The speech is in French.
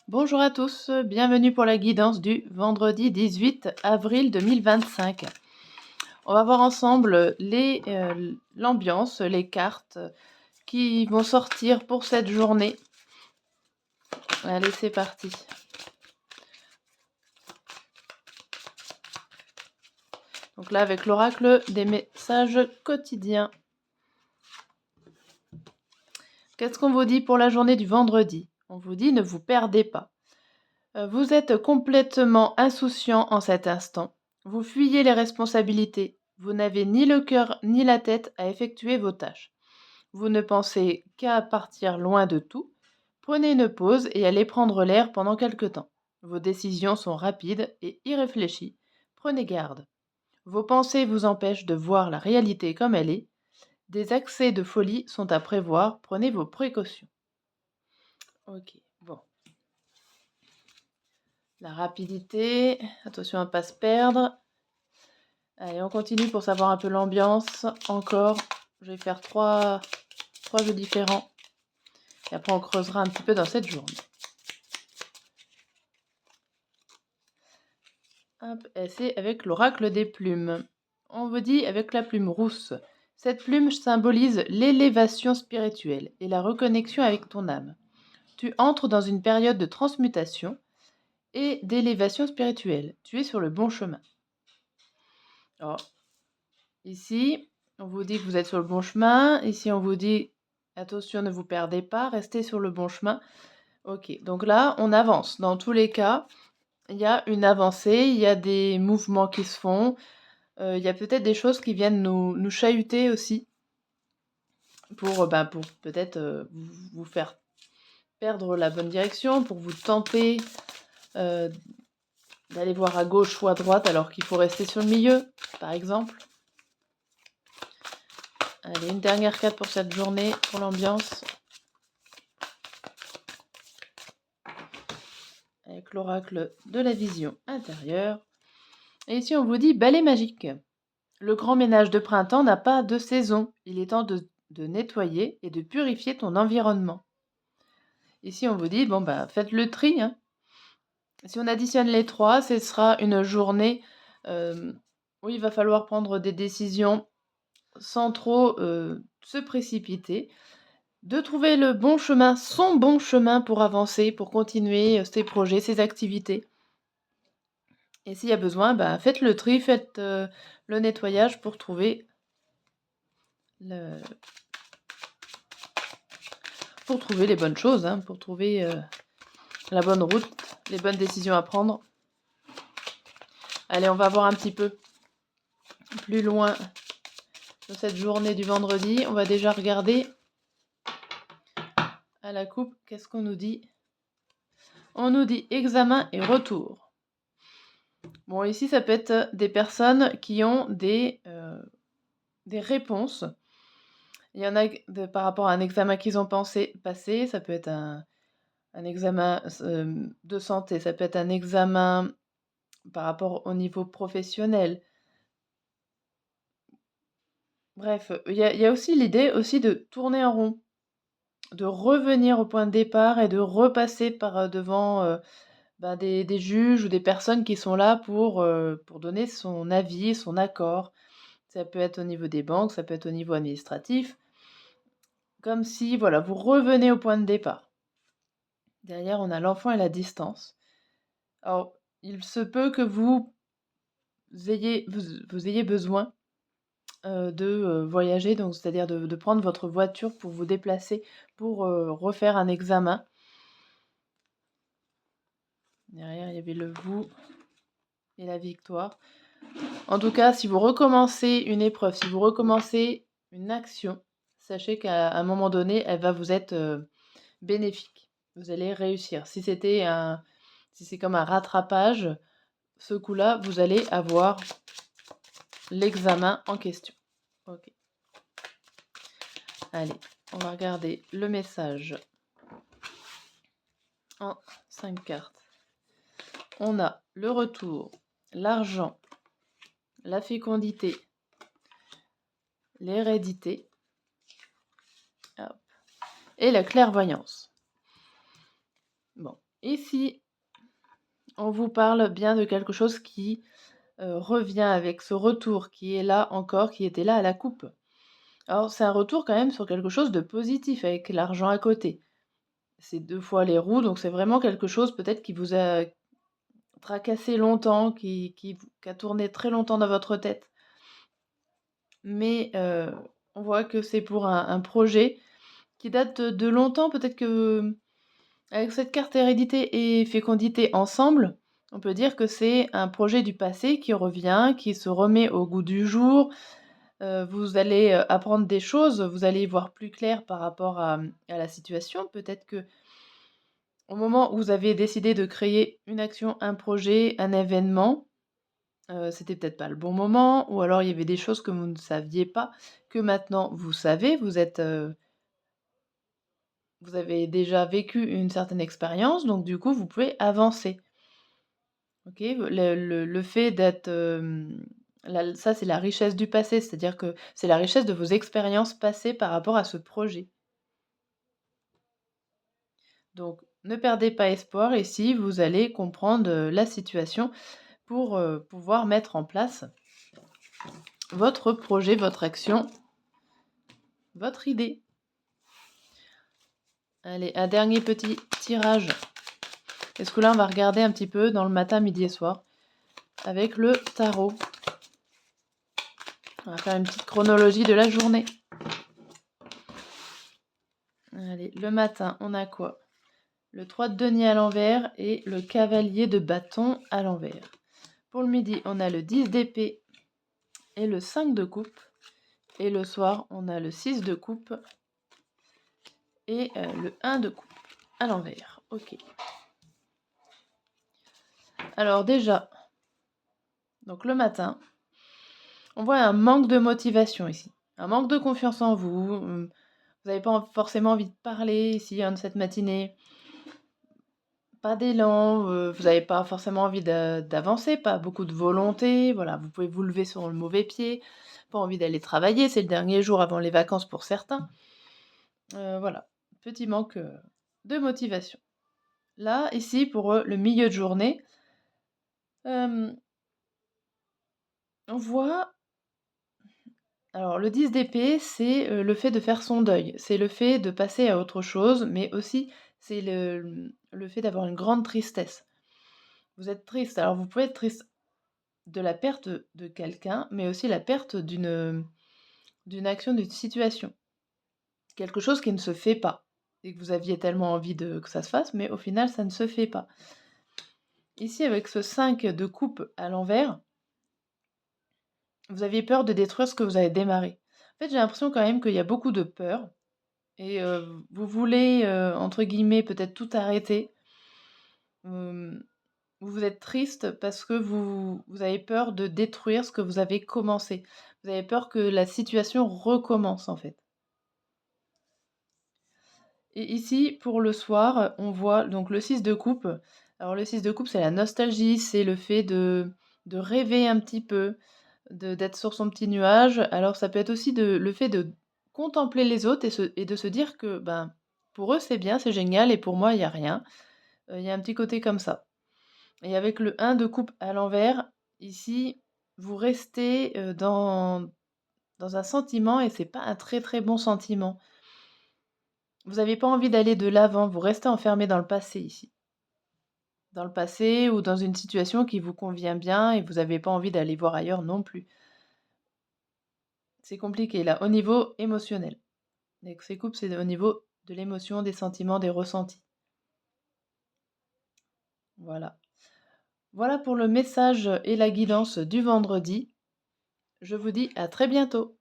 Bonjour à tous, bienvenue pour la guidance du vendredi 18 avril 2025. On va voir ensemble l'ambiance, les cartes qui vont sortir pour cette journée. Allez, c'est parti. Donc là, avec l'oracle des messages quotidiens. Qu'est-ce qu'on vous dit pour la journée du vendredi? On vous dit ne vous perdez pas. Vous êtes complètement insouciant en cet instant. Vous fuyez les responsabilités. Vous n'avez ni le cœur ni la tête à effectuer vos tâches. Vous ne pensez qu'à partir loin de tout. Prenez une pause et allez prendre l'air pendant quelque temps. Vos décisions sont rapides et irréfléchies. Prenez garde. Vos pensées vous empêchent de voir la réalité comme elle est. Des accès de folie sont à prévoir. Prenez vos précautions. Ok, bon. La rapidité, attention à ne pas se perdre. Allez, on continue pour savoir un peu l'ambiance. Encore, je vais faire trois jeux différents. Et après, on creusera un petit peu dans cette journée. Hop, et c'est avec l'oracle des plumes. On vous dit avec la plume rousse. Cette plume symbolise l'élévation spirituelle et la reconnexion avec ton âme. Tu entres dans une période de transmutation et d'élévation spirituelle. Tu es sur le bon chemin. Alors, ici, on vous dit que vous êtes sur le bon chemin. Ici, on vous dit, attention, ne vous perdez pas, restez sur le bon chemin. Ok, donc là, on avance. Dans tous les cas, il y a une avancée, il y a des mouvements qui se font. Il y a peut-être des choses qui viennent nous chahuter aussi pour peut-être vous faire perdre la bonne direction, pour vous tenter d'aller voir à gauche ou à droite alors qu'il faut rester sur le milieu, par exemple. Allez, une dernière carte pour cette journée, pour l'ambiance. Avec l'oracle de la vision intérieure. Et ici, on vous dit balai magique. Le grand ménage de printemps n'a pas de saison. Il est temps de nettoyer et de purifier ton environnement. Ici, on vous dit, bon, faites le tri. Hein. Si on additionne les trois, ce sera une journée où il va falloir prendre des décisions sans trop se précipiter, de trouver le bon chemin, son bon chemin pour avancer, pour continuer ses projets, ses activités. Et s'il y a besoin, faites le tri, faites le nettoyage pour trouver les bonnes choses, hein, pour trouver la bonne route, les bonnes décisions à prendre. Allez, on va voir un petit peu plus loin dans cette journée du vendredi. On va déjà regarder à la coupe, qu'est-ce qu'on nous dit? On nous dit examen et retour. Bon, ici, ça peut être des personnes qui ont des réponses. Il y en a par rapport à un examen qu'ils ont passé, ça peut être un examen de santé, ça peut être un examen par rapport au niveau professionnel. Bref, il y a aussi l'idée aussi de tourner en rond, de revenir au point de départ et de repasser par devant des juges ou des personnes qui sont là pour donner son avis, son accord. Ça peut être au niveau des banques, ça peut être au niveau administratif. Comme si, voilà, vous revenez au point de départ. Derrière, on a l'enfant et la distance. Alors, il se peut que vous ayez besoin de voyager, donc c'est-à-dire de prendre votre voiture pour vous déplacer, pour refaire un examen. Derrière, il y avait le vous et la victoire. En tout cas, si vous recommencez une épreuve, si vous recommencez une action, sachez qu'à un moment donné, elle va vous être bénéfique. Vous allez réussir. Si c'est comme un rattrapage, ce coup-là, vous allez avoir l'examen en question. Ok. Allez, on va regarder le message en 5 cartes. On a le retour, l'argent, la fécondité, l'hérédité et la clairvoyance. Bon, Et si on vous parle bien de quelque chose qui revient avec ce retour qui est là encore, qui était là à la coupe. Alors c'est un retour quand même sur quelque chose de positif avec l'argent à côté. C'est 2 fois les roues, donc c'est vraiment quelque chose peut-être qui vous a tracassé longtemps, qui a tourné très longtemps dans votre tête. Mais on voit que c'est pour un projet qui date de longtemps. Peut-être que avec cette carte hérédité et fécondité ensemble, on peut dire que c'est un projet du passé qui revient, qui se remet au goût du jour. Vous allez, apprendre des choses, vous allez y voir plus clair par rapport à la situation. Peut-être que au moment où vous avez décidé de créer une action, un projet, un événement, c'était peut-être pas le bon moment ou alors il y avait des choses que vous ne saviez pas, que maintenant vous savez. Vous avez déjà vécu une certaine expérience, donc du coup, vous pouvez avancer. OK? Le fait d'être, la ça, c'est la richesse du passé, c'est-à-dire que c'est la richesse de vos expériences passées par rapport à ce projet. Donc ne perdez pas espoir ici, vous allez comprendre, la situation pour, pouvoir mettre en place votre projet, votre action, votre idée. Allez, un dernier petit tirage. Est-ce que là, on va regarder un petit peu dans le matin, midi et soir avec le tarot. On va faire une petite chronologie de la journée. Allez, le matin, on a quoi? Le 3 de denier à l'envers et le cavalier de bâton à l'envers. Pour le midi, on a le 10 d'épée et le 5 de coupe. Et le soir, on a le 6 de coupe et le 1 de coupe à l'envers. Ok. Alors déjà, donc le matin, on voit un manque de motivation ici. Un manque de confiance en vous. Vous n'avez pas forcément envie de parler ici cette matinée. Pas d'élan, vous n'avez pas forcément envie d'avancer, pas beaucoup de volonté, voilà, vous pouvez vous lever sur le mauvais pied, pas envie d'aller travailler, c'est le dernier jour avant les vacances pour certains. Voilà, petit manque, de motivation. Là, ici, pour, le milieu de journée, hem, on voit alors le 10 d'épée, c'est, le fait de faire son deuil, c'est le fait de passer à autre chose, mais aussi c'est le fait d'avoir une grande tristesse. Vous êtes triste, alors vous pouvez être triste de la perte de quelqu'un, mais aussi la perte d'une action, d'une situation. Quelque chose qui ne se fait pas et que vous aviez tellement envie que ça se fasse, mais au final, ça ne se fait pas. Ici, avec ce 5 de coupe à l'envers, vous aviez peur de détruire ce que vous avez démarré. En fait, j'ai l'impression quand même qu'il y a beaucoup de peur et vous voulez, entre guillemets, peut-être tout arrêter. Hem, vous êtes triste parce que vous avez peur de détruire ce que vous avez commencé. Vous avez peur que la situation recommence, en fait. Et ici, pour le soir, on voit donc le 6 de coupe. Alors le 6 de coupe, c'est la nostalgie, c'est le fait de rêver un petit peu, d'être sur son petit nuage. Alors ça peut être aussi le fait de contempler les autres et de se dire que ben, pour eux c'est bien, c'est génial, et pour moi il n'y a rien. Il y a un petit côté comme ça. Et avec le 1 de coupe à l'envers, ici, vous restez dans un sentiment et c'est pas un très très bon sentiment. Vous n'avez pas envie d'aller de l'avant, vous restez enfermé dans le passé ici. Dans le passé ou dans une situation qui vous convient bien et vous n'avez pas envie d'aller voir ailleurs non plus. C'est compliqué là, au niveau émotionnel. Donc ces coupes, c'est au niveau de l'émotion, des sentiments, des ressentis. Voilà. Voilà pour le message et la guidance du vendredi. Je vous dis à très bientôt.